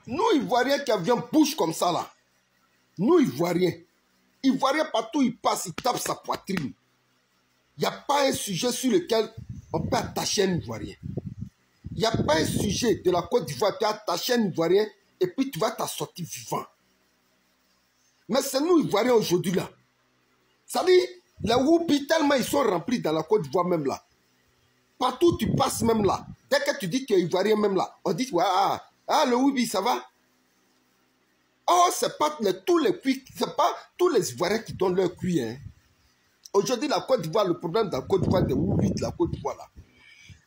Nous, Ivoiriens qui avions bouche comme ça, là. Nous, Ivoiriens partout, il passe, il tape sa poitrine. Il n'y a pas un sujet sur lequel on peut attacher un Ivoirien. Il n'y a pas un sujet de la Côte d'Ivoire, tu as attaché un Ivoirien et puis tu vas t'en sortir vivant. Mais c'est nous, Ivoiriens, aujourd'hui, là. Ça dit, les Woupi, tellement ils sont remplis dans la Côte d'Ivoire, même là. Partout tu passes, même là. Dès que tu dis que tu es Ivoirien, même là, on dit, ouais, le Woupi, ça va? Oh, c'est pas tous les cuits, c'est pas tous les Ivoiriens qui donnent leur cuit, hein. Aujourd'hui, la Côte d'Ivoire, le problème de la Côte d'Ivoire, des Woupi de la Côte d'Ivoire, là.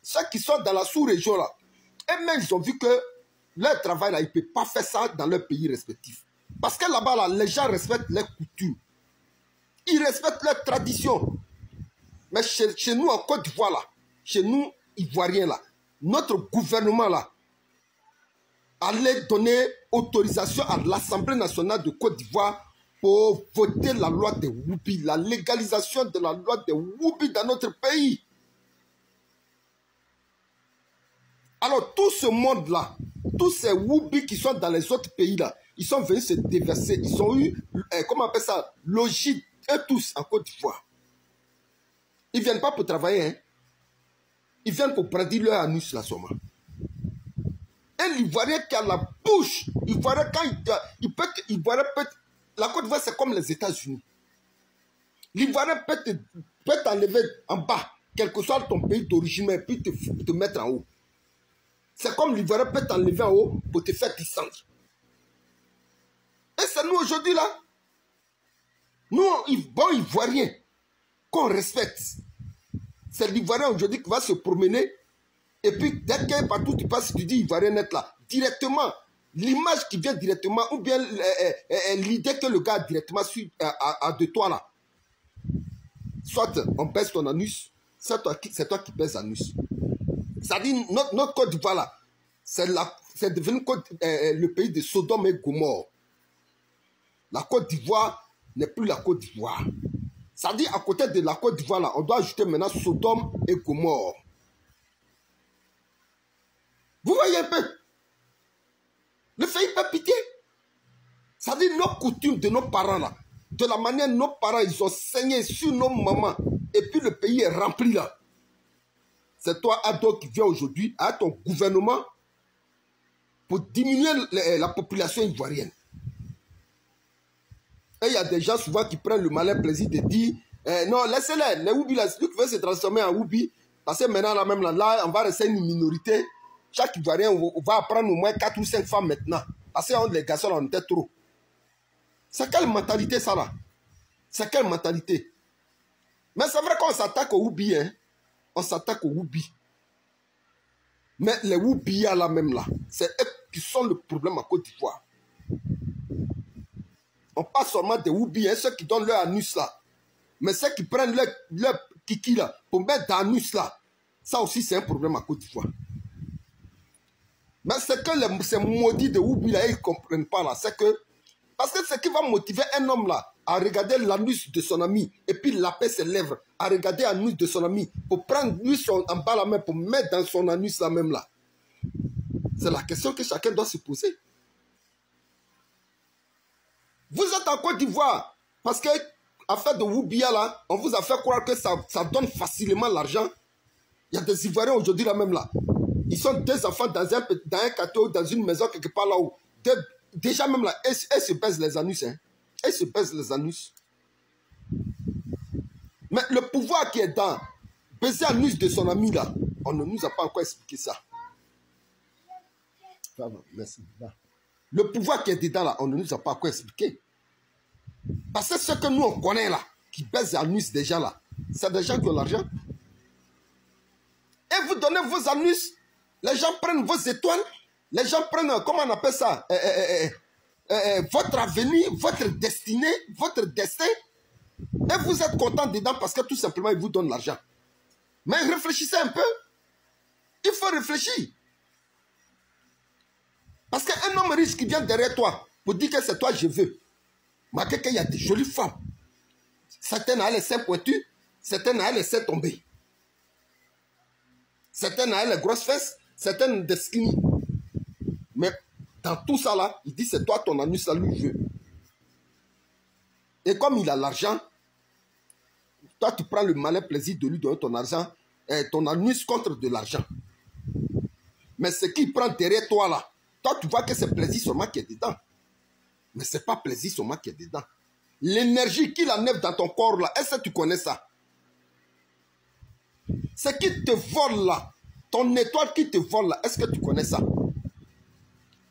Ceux qui sont dans la sous-région, là, eux-mêmes, ils ont vu que leur travail, là, ils ne peuvent pas faire ça dans leur pays respectif. Parce que là-bas, là, les gens respectent leurs coutumes. Ils respectent leurs traditions. Mais chez nous, en Côte d'Ivoire, là, chez nous, Ivoiriens, là, notre gouvernement, là, allait donner autorisation à l'Assemblée nationale de Côte d'Ivoire pour voter la loi des Woupi, la légalisation de la loi des Woupi dans notre pays. Alors, tout ce monde-là, tous ces Woupi qui sont dans les autres pays-là, ils sont venus se déverser. Ils ont eu, comment on appelle ça, logis, eux tous, en Côte d'Ivoire. Ils ne viennent pas pour travailler, hein. Ils viennent pour brandir leur anus, là, seulement. Et l'Ivoirien qui a la bouche, l'Ivoirien, quand l'Ivoirien peut... La Côte d'Ivoire, c'est comme les États-Unis. L'Ivoirien peut t'enlever en bas, quel que soit ton pays d'origine, et puis te mettre en haut. C'est comme l'Ivoirien peut t'enlever en haut pour te faire descendre. Et c'est nous aujourd'hui là. Nous, bons Ivoiriens, qu'on respecte. C'est l'Ivoirien aujourd'hui qui va se promener. Et puis, dès que partout tu passes, tu dis Ivoirien net là. Directement, l'image qui vient directement, ou bien l'idée que le gars a directement de toi là. Soit on baisse ton anus, c'est toi qui baisse l'anus. Ça dit, notre Côte d'Ivoire là, c'est devenu le pays de Sodome et Gomorrhe. La Côte d'Ivoire n'est plus la Côte d'Ivoire. Ça dit, à côté de la Côte d'Ivoire là, on doit ajouter maintenant Sodome et Gomorrhe. Vous voyez un peu? Le fait pas pitié. Ça dit, nos coutumes de nos parents là, de la manière nos parents ils ont saigné sur nos mamans, et puis le pays est rempli là. C'est toi, Ado, qui viens aujourd'hui à ton gouvernement pour diminuer la population ivoirienne. Et il y a des gens souvent qui prennent le malin plaisir de dire non, laissez-les, les Woubi, celui qui veut se transformer en Woubi, parce que maintenant, là, même là, on va rester une minorité. Chaque Ivoirien, on va apprendre au moins 4 ou 5 femmes maintenant. Parce que les garçons, on était trop. C'est quelle mentalité ça là? C'est quelle mentalité? Mais c'est vrai qu'on s'attaque aux Woubi, hein. On s'attaque aux Woubi. Mais les Woubi là même là, c'est eux qui sont le problème à Côte d'Ivoire. On parle seulement des Woubi, hein, ceux qui donnent leur anus là. Mais ceux qui prennent leur kiki là pour mettre dans l'anus là, ça aussi c'est un problème à Côte d'Ivoire. Mais c'est que ces maudits de Woubi là, ils ne comprennent pas là. C'est que, parce que ce qui va motiver un homme là à regarder l'anus de son ami et puis laper ses lèvres, à regarder l'anus de son ami pour prendre lui en bas la main pour mettre dans son anus là même là. C'est la question que chacun doit se poser. Vous êtes en Côte d'Ivoire parce que affaire de Woubia là, on vous a fait croire que ça donne facilement l'argent. Il y a des Ivoiriens aujourd'hui là même là. Ils sont deux enfants dans un cateau, dans une maison quelque part là-haut. Déjà même là, elles se baisent les anus. Hein. Elles se baisent les anus. Mais le pouvoir qui est dans baiser l'anus de son ami là, on ne nous a pas encore expliqué ça. Merci. Le pouvoir qui est dedans là, on ne nous a pas encore expliqué. Parce que ce que nous on connaît là, qui baisent l'anus déjà là, c'est des gens qui ont l'argent. Et vous donnez vos anus, les gens prennent vos étoiles, les gens prennent, comment on appelle ça, votre avenir, votre destinée, votre destin. Et vous êtes content dedans parce que tout simplement ils vous donnent l'argent. Mais réfléchissez un peu. Il faut réfléchir. Parce qu'un homme riche qui vient derrière toi pour dire que c'est toi je veux. Mais qu'il y a des jolies femmes. Certaines ont les seins pointus, certaines ont les seins tombés. Certaines ont les grosses fesses, certaines des skinny. Mais Dans tout ça là, il dit c'est toi ton anus là, lui veut. Et comme il a l'argent, toi tu prends le malin plaisir de lui donner ton argent, ton anus contre de l'argent. Mais ce qu'il prend derrière toi là, toi tu vois que c'est plaisir seulement qui est dedans. Mais ce n'est pas plaisir seulement qui est dedans. L'énergie qu'il enlève dans ton corps là, est-ce que tu connais ça? Ce qui te vole là, ton étoile qui te vole là, est-ce que tu connais ça?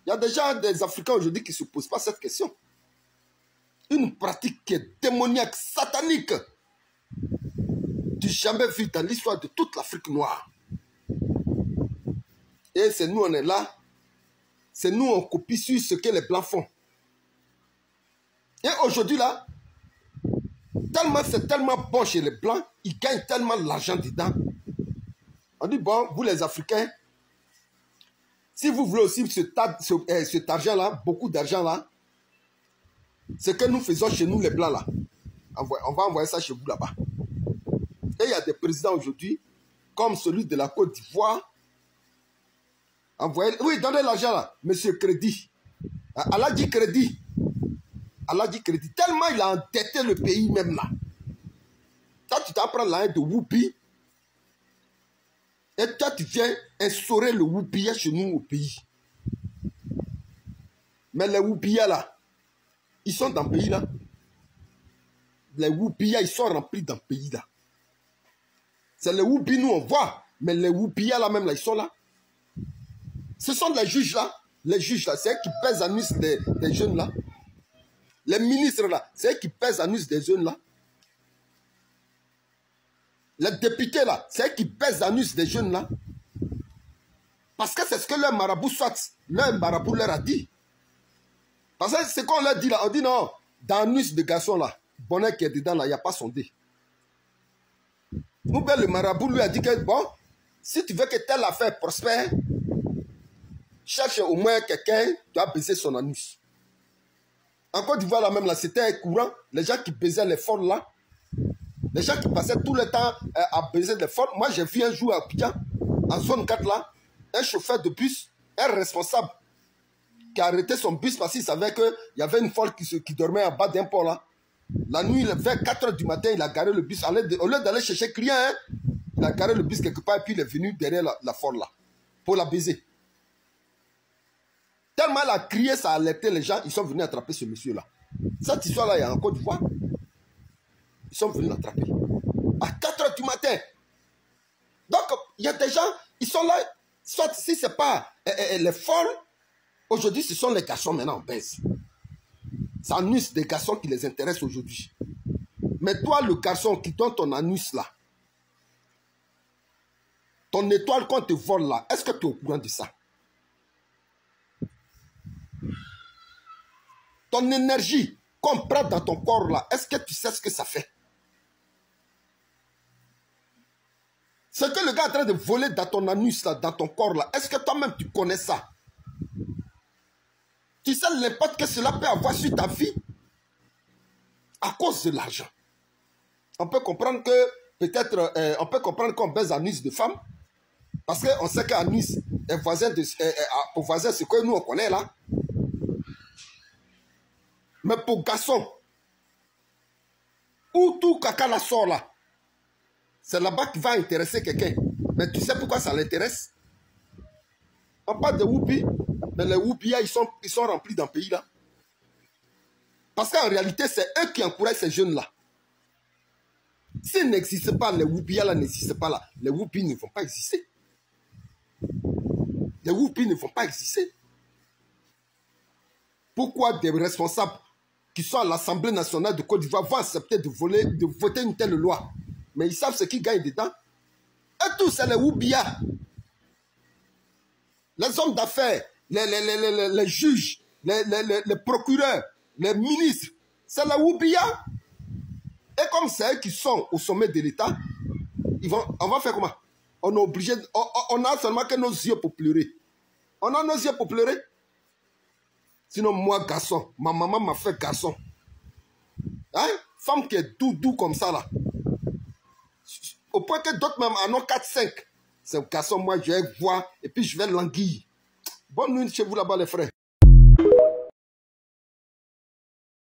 Il y a déjà des Africains aujourd'hui qui ne se posent pas cette question. Une pratique qui est démoniaque, satanique, du jamais vu dans l'histoire de toute l'Afrique noire. Et c'est nous, on est là. C'est nous, on copie sur ce que les Blancs font. Et aujourd'hui, là, c'est tellement bon chez les Blancs, ils gagnent tellement l'argent dedans. On dit, bon, vous les Africains, si vous voulez aussi cet argent-là, beaucoup d'argent-là, ce que nous faisons chez nous, les Blancs, là, on va envoyer ça chez vous là-bas. Et il y a des présidents aujourd'hui, comme celui de la Côte d'Ivoire, oui, donnez l'argent là, monsieur Crédit. Allah dit crédit. Allah dit crédit. Tellement il a endetté le pays même là. Toi, tu t'apprends la haine de Whoopi. Et toi, tu viens instaurer le Whoopia chez nous au pays. Mais les Whoopia là, ils sont dans le pays là. Les Whoopia, ils sont remplis dans le pays là. C'est les Whoopi, nous on voit. Mais les Whoopia là même là, ils sont là. Ce sont les juges là. Les juges là, c'est eux qui pèsent l'anus des jeunes là. Les ministres là, c'est eux qui pèsent l'anus des jeunes là. Les députés là, c'est eux qui pèsent l'anus des jeunes là. Parce que c'est ce que leur marabout leur a dit. Parce que c'est qu'on leur dit là, on dit non, dans l'anus de garçon là, bonheur qui est dedans là, il n'y a pas sondé. Nous, ben, le marabout lui a dit que bon, si tu veux que telle affaire prospère, cherche au moins quelqu'un qui a baisé son anus. En Côte d'Ivoire, là même, là, c'était courant. Les gens qui baisaient les folles, là. Les gens qui passaient tout le temps à baiser les folles. Moi, j'ai vu un jour à Abidjan, en zone 4, là, un chauffeur de bus, un responsable, qui a arrêté son bus parce qu'il savait qu'il y avait une folle qui dormait en bas d'un port, là. La nuit, vers 4 h du matin, il a garé le bus. Au lieu d'aller chercher client, hein, il a garé le bus quelque part et puis il est venu derrière la folle, là, pour la baiser. Tellement elle a crié, ça a alerté les gens, ils sont venus attraper ce monsieur-là. Cette histoire-là, il y a en Côte d'Ivoire. Ils sont venus l'attraper. À 4 h du matin. Donc, il y a des gens, ils sont là. Soit si ce n'est pas les folles, aujourd'hui, ce sont les garçons maintenant en baisse. C'est l'anus des garçons qui les intéresse aujourd'hui. Mais toi, le garçon qui donne ton anus là, ton étoile qu'on te vole là, est-ce que tu es au courant de ça? Ton énergie qu'on prend dans ton corps là, est-ce que tu sais ce que ça fait? Ce que le gars est en train de voler dans ton anus là, dans ton corps là, est-ce que toi-même tu connais ça? Tu sais l'impact que cela peut avoir sur ta vie à cause de l'argent. On peut comprendre que peut-être, on peut comprendre qu'on baise l'anus de femme parce qu'on sait qu'un anus est voisin pour voisin ce que nous on connaît là. Mais pour garçon, où tout caca la sort là, c'est là-bas qui va intéresser quelqu'un. Mais tu sais pourquoi ça l'intéresse? On parle de Whoopi, mais les Whoopi, ils sont remplis dans le pays là. Parce qu'en réalité, c'est eux qui encouragent ces jeunes-là. S'ils n'existent pas, les Whoopi là n'existent pas là. Les Whoopi ne vont pas exister. Les Whoopi ne vont pas exister. Pourquoi des responsables qui sont à l'Assemblée nationale de Côte d'Ivoire vont accepter de voter une telle loi? Mais ils savent ce qu'ils gagnent dedans. Et tous, c'est les Whoopia. Les hommes d'affaires, les juges, les procureurs, les ministres, c'est les Whoopia. Et comme c'est eux qui sont au sommet de l'État, on va faire comment? On est obligé, on a seulement que nos yeux pour pleurer. On a nos yeux pour pleurer. Sinon, moi, garçon, ma maman m'a fait garçon. Hein? Femme qui est doux comme ça, là. Au point que d'autres même en ont 4-5. C'est garçon, moi, je vais voir et puis je vais languir. Bonne nuit chez vous là-bas, les frères.